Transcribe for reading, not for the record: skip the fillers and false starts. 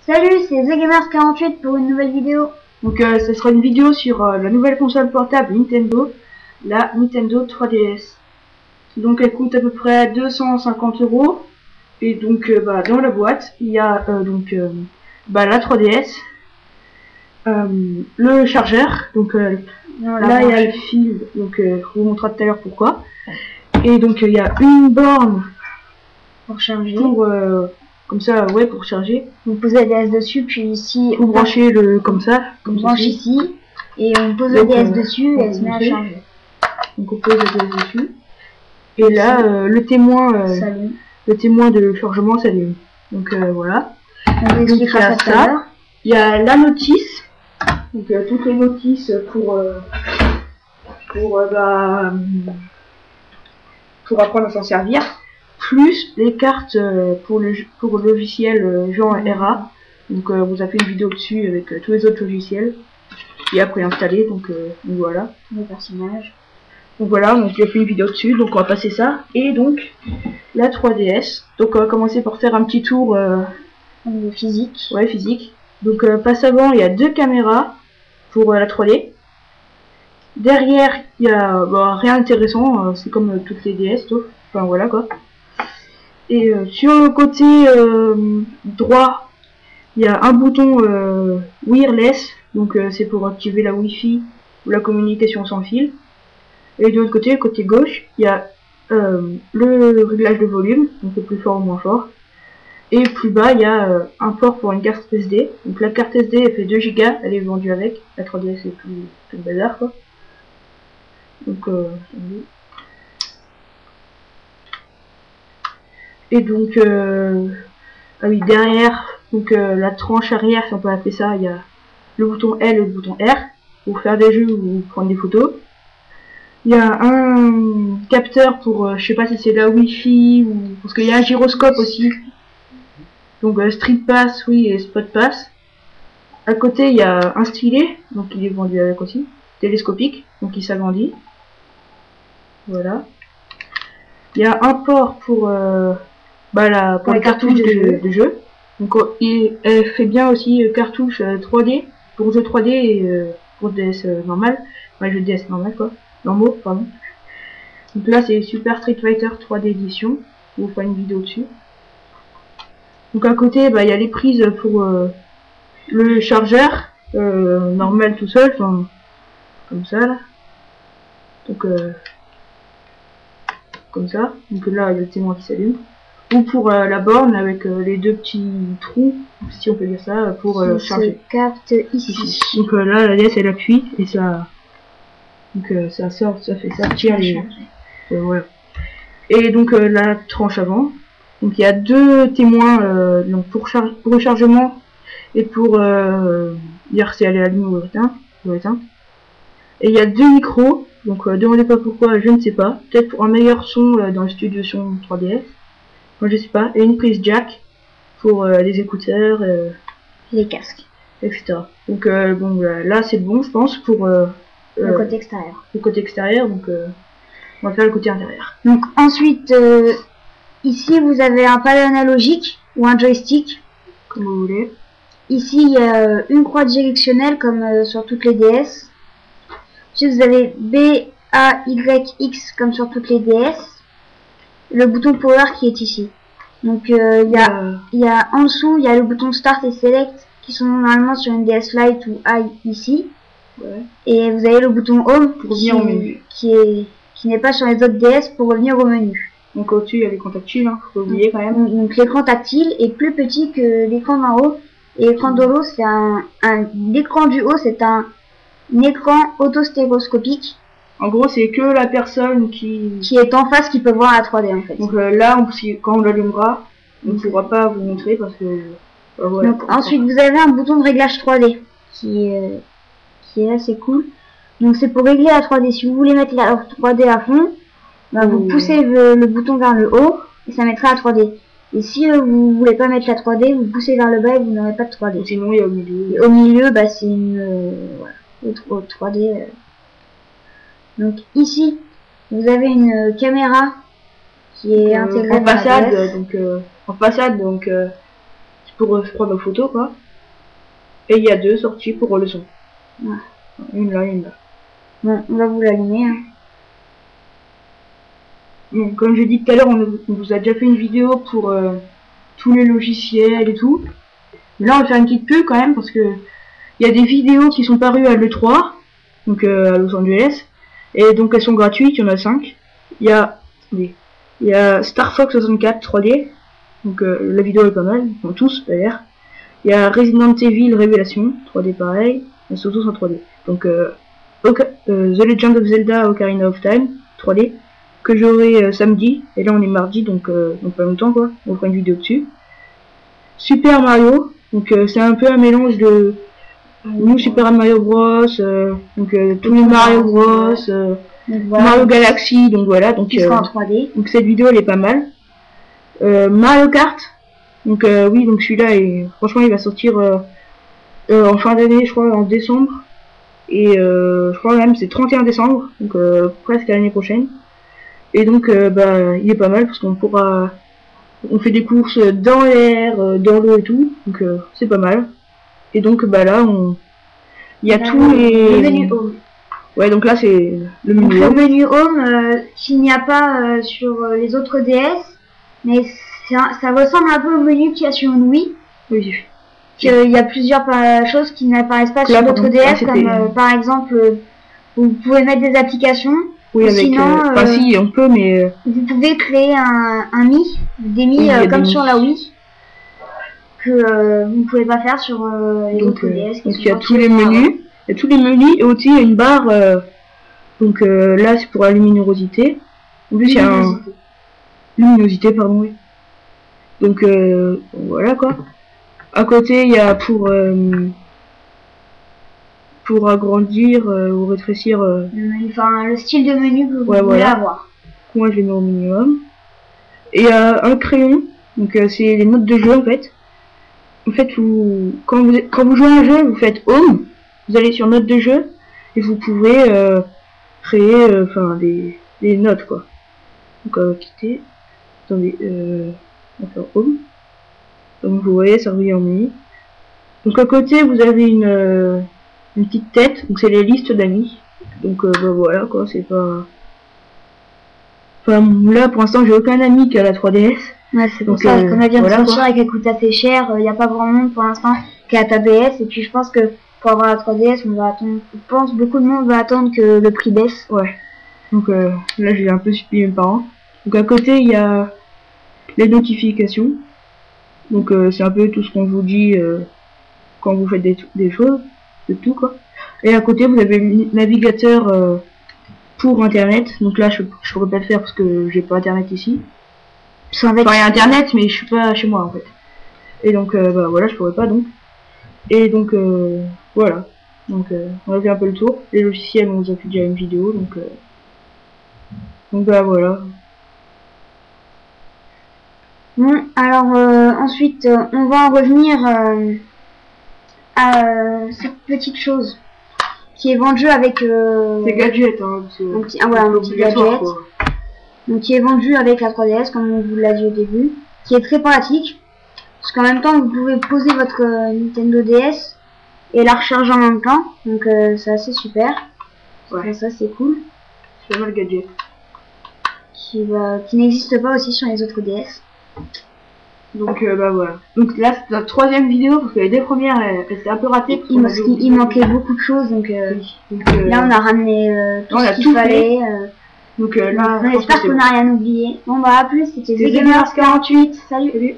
Salut, c'est TheGamers48 pour une nouvelle vidéo. Donc ce sera une vidéo sur la nouvelle console portable Nintendo, la Nintendo 3DS. Donc elle coûte à peu près 250 €. Et donc dans la boîte, il y a la 3DS, le chargeur, donc là il y a le fil, donc je vous montrerai tout à l'heure pourquoi. Et donc il y a une borne Pour charger. Comme ça, ouais, pour charger. Vous posez la DS dessus, puis ici vous branchez le comme ça, on branche ici, et on pose la DS dessus et elle se met à charger. Donc on pose la DS dessus. Et là, le témoin de chargement s'allume. Donc voilà. On vous expliquera ça. Il y a la notice. Donc toutes les notices pour apprendre à s'en servir. Plus les cartes pour le logiciel Jean RA. Donc vous avez fait une vidéo dessus avec tous les autres logiciels. Et après installer, donc voilà. Les personnages. Donc voilà, donc j'ai fait une vidéo dessus, donc on va passer ça. Et donc la 3DS. Donc on va commencer par faire un petit tour physique. Ouais, physique. Donc passe avant, il y a deux caméras pour la 3D. Derrière, il y a rien d'intéressant, c'est comme toutes les DS, sauf. Enfin voilà quoi. Et sur le côté droit, il y a un bouton wireless, donc c'est pour activer la Wi-Fi ou la communication sans fil. Et de l'autre côté, côté gauche, il y a le réglage de volume, donc c'est plus fort ou moins fort. Et plus bas, il y a un port pour une carte SD. Donc la carte SD, elle fait 2 Go, elle est vendue avec. La 3DS, c'est plus le bazar quoi. Donc et donc ah oui, derrière, donc la tranche arrière, si on peut appeler ça, il y a le bouton L et le bouton R pour faire des jeux ou prendre des photos. Il y a un capteur pour, je sais pas si c'est la Wi-Fi ou parce qu'il y a un gyroscope aussi. Donc Street Pass, oui, et Spot Pass. À côté, il y a un stylet, donc il est vendu avec aussi, télescopique, donc il s'agrandit. Voilà. Il y a un port pour les cartouches de jeu. Donc elle fait bien aussi cartouche 3D pour jeux 3D et pour DS normal. Jeux DS normal quoi. Normaux, pardon. Donc là c'est Super Street Fighter 3D édition. Je vous ferai une vidéo dessus. Donc à côté, il y a les prises pour le chargeur normal tout seul, enfin comme ça là. Donc comme ça. Donc là il y a le témoin qui s'allume. Ou pour la borne avec les deux petits trous, si on peut dire ça, pour charger. Capte ici. Donc là la DS elle appuie et ça, donc ça sort, ça fait sortir les. Voilà. Et donc la tranche avant. Donc il y a deux témoins donc pour rechargement et pour dire si elle est allumée ou éteinte. Et il y a deux micros. Donc demandez pas pourquoi, je ne sais pas. Peut-être pour un meilleur son dans le studio son 3DS. Moi je sais pas, et une prise jack pour les écouteurs, les casques, etc. Donc là c'est bon je pense pour le côté extérieur. Le côté extérieur, donc on va faire le côté intérieur. Donc ensuite ici vous avez un pad analogique ou un joystick, comme vous voulez. Ici il y a une croix directionnelle comme sur toutes les DS. Ensuite vous avez B, A, Y, X comme sur toutes les DS. Le bouton power qui est ici. Donc il y a en dessous il y a le bouton start et select qui sont normalement sur une DS Lite ou i ici. Ouais. Et vous avez le bouton home pour revenir au menu qui n'est pas sur les autres DS pour revenir au menu. Donc au-dessus il y a l'écran tactile, hein, faut pas oublier quand même. Donc l'écran tactile est plus petit que l'écran d'en haut. Et l'écran de haut c'est l'écran du haut c'est un écran autostéroscopique. En gros, c'est que la personne qui est en face qui peut voir la 3D en fait. Donc là, quand on l'allumera, on ne pourra pas vous montrer parce que. Ouais, donc ensuite, vous avez un bouton de réglage 3D qui est assez cool. Donc c'est pour régler la 3D. Si vous voulez mettre la 3D à fond, vous poussez le bouton vers le haut et ça mettra la 3D. Et si vous voulez pas mettre la 3D, vous poussez vers le bas et vous n'aurez pas de 3D. Sinon, il y a au milieu. Et au milieu, c'est une 3D. Donc ici, vous avez une caméra qui est intégrée en façade, donc pour prendre nos photos quoi. Et il y a 2 sorties pour le son. Ouais. Une là, une là. Bon, on va vous l'allumer. Hein. Donc, comme j'ai dit tout à l'heure, on vous a déjà fait une vidéo pour tous les logiciels et tout. Mais là, on va faire une petite pub quand même parce que il y a des vidéos qui sont parues à l'E3, donc à Los Angeles, et donc elles sont gratuites. Il y en a 5. Il y a Star Fox 64 3D, donc la vidéo est pas mal, enfin, tous d'ailleurs. Il y a Resident Evil Révélation 3D pareil, mais sont tous en 3D. Donc The Legend of Zelda Ocarina of Time 3D que j'aurai samedi, et là on est mardi, donc pas longtemps quoi, on fera une vidéo dessus. Super Mario, donc c'est un peu un mélange de New Super Mario Bros, donc tous les Mario Bros, voilà. Mario Galaxy, donc voilà, donc sera en 3D. Donc cette vidéo elle est pas mal. Mario Kart, donc oui, donc celui-là et franchement il va sortir en fin d'année, je crois en décembre, et je crois même c'est 31 décembre, donc presque à l'année prochaine. Et donc bah il est pas mal parce qu'on pourra, on fait des courses dans l'air, dans l'eau et tout, donc c'est pas mal. Et donc bah là il y a tous les menus home. Ouais, donc là c'est le menu home. Le menu home qu'il n'y a pas sur les autres DS, mais ça ressemble un peu au menu qu'il y a sur une Wii. Oui. Il y a plusieurs choses qui n'apparaissent pas sur d'autres DS, comme par exemple vous pouvez mettre des applications. Oui, avec, sinon, enfin si on peut, mais vous pouvez créer un Mi, des Mi comme sur la Wii, que vous ne pouvez pas faire sur les autres DS. Donc il y a tous les menus, et et aussi il y a une barre. Donc là c'est pour la luminosité. En plus il y a un luminosité, pardon. Oui. Donc voilà quoi. À côté il y a pour agrandir ou rétrécir enfin le style de menu que vous voulez avoir. Moi je l'ai mis au minimum. Et un crayon, donc c'est les notes de jeu en fait. En fait quand vous jouez à un jeu, vous faites home, vous allez sur notes de jeu et vous pouvez créer enfin des notes quoi. Donc on va quitter. Attendez, on va faire home. Donc vous voyez ça revient en menu. Donc à côté vous avez une petite tête, donc c'est les listes d'amis. Donc bah voilà quoi, c'est pas. Enfin là pour l'instant j'ai aucun ami qui a la 3DS. Ouais, c'est pour ça qu'on a bien de sortir et qu'elle coûte assez cher. Il n'y a pas grand monde pour l'instant qui a ta DS, et puis je pense que pour avoir la 3DS on va attendre. Je pense beaucoup de monde va attendre que le prix baisse. Ouais. Donc là j'ai un peu suivi mes parents. Donc à côté il y a les notifications. Donc c'est un peu tout ce qu'on vous dit quand vous faites des choses. De tout quoi. Et à côté vous avez le navigateur pour internet. Donc là je pourrais pas le faire parce que j'ai pas internet ici. Enfin il y a internet mais je suis pas chez moi en fait. Et donc bah voilà, je pourrais pas donc. Et donc voilà. Donc on a fait un peu le tour. Les logiciels on vous a fait déjà une vidéo donc bah voilà. Bon alors ensuite on va en revenir à cette petite chose qui est vendue avec des gadgets hein, un petit gadget quoi. Donc qui est vendu avec la 3DS comme on vous l'a dit au début, qui est très pratique parce qu'en même temps vous pouvez poser votre Nintendo DS et la recharger en même temps, donc c'est assez super. Ouais. Ça c'est cool. C'est pas mal le gadget qui n'existe pas aussi sur les autres DS. Donc bah voilà. Donc là c'est la 3e vidéo parce que les 2 premières elles étaient un peu ratées. Il manquait beaucoup de choses donc, là on a ramené tout ce qu'il fallait. Donc là j'espère qu'on n'a rien oublié. Bon bah à plus, c'était The Gamers 48. Salut.